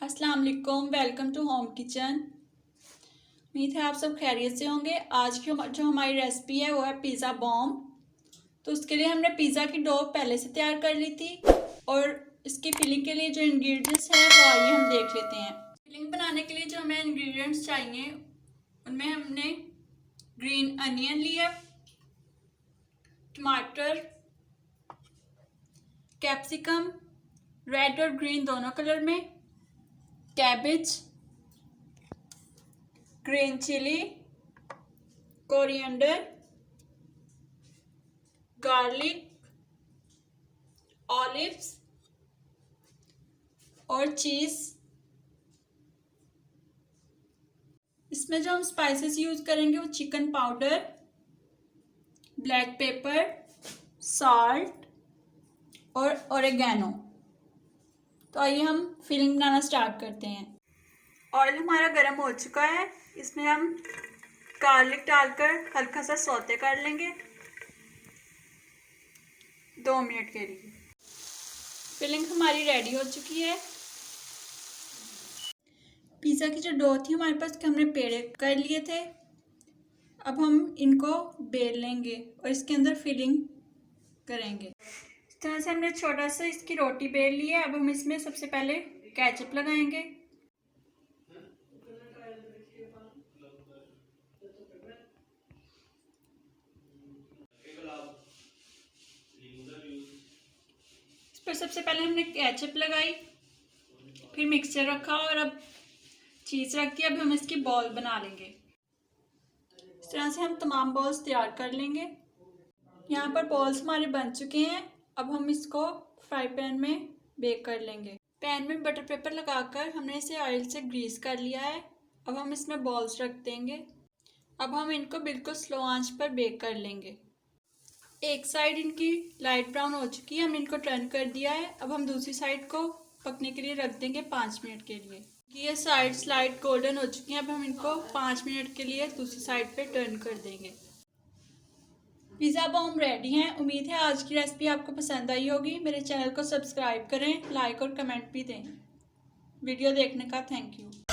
अस्सलाम वालेकुम, welcome to home kitchen. उम्मीद है आप सब खैरियत से होंगे। आज की जो हमारी रेसिपी है वो है पिज़्ज़ा बॉम्ब। तो उसके लिए हमने पिज़्ज़ा की डो पहले से तैयार कर ली थी और इसकी फिलिंग के लिए जो इंग्रेडिएंट्स हैं वो आइए हम देख लेते हैं। फिलिंग बनाने के लिए जो हमें इंग्रेडिएंट्स चाहिए उनमें हमने ग्रीन अनियन लिया, टमाटर, कैप्सिकम रेड और ग्रीन दोनों कलर में, cabbage, green chilli, coriander, garlic, olives और चीज़। इसमें जो हम स्पाइसेस यूज़ करेंगे वो chicken powder, black pepper, salt और ओरेगानो। तो आइए हम फिलिंग बनाना स्टार्ट करते हैं। ऑयल हमारा गर्म हो चुका है, इसमें हम गार्लिक डालकर हल्का सा सौते कर लेंगे 2 मिनट के लिए। फिलिंग हमारी रेडी हो चुकी है। पिज़्ज़ा की जो डो थी हमारे पास कि हमने पेड़े कर लिए थे, अब हम इनको बेल लेंगे और इसके अंदर फिलिंग करेंगे। इस तरह से हमने छोटा सा इसकी रोटी बेल ली है। अब हम इसमें सबसे पहले केचप लगाएंगे। इस पर सबसे पहले हमने केचप लगाई, फिर मिक्सचर रखा और अब चीज़ रख के अब हम इसकी बॉल बना लेंगे। इस तरह से हम तमाम बॉल्स तैयार कर लेंगे। यहाँ पर बॉल्स हमारे बन चुके हैं। अब हम इसको फ्राई पैन में बेक कर लेंगे। पैन में बटर पेपर लगाकर हमने इसे ऑयल से ग्रीस कर लिया है। अब हम इसमें बॉल्स रख देंगे। अब हम इनको बिल्कुल स्लो आंच पर बेक कर लेंगे। एक साइड इनकी लाइट ब्राउन हो चुकी है, हम इनको टर्न कर दिया है। अब हम दूसरी साइड को पकने के लिए रख देंगे 5 मिनट के लिए। ये साइड्स लाइट गोल्डन हो चुकी हैं। अब हम इनको 5 मिनट के लिए दूसरी साइड पे टर्न कर देंगे। पिज़्ज़ा बॉम्ब रेडी हैं। उम्मीद है आज की रेसिपी आपको पसंद आई होगी। मेरे चैनल को सब्सक्राइब करें, लाइक और कमेंट भी दें। वीडियो देखने का थैंक यू।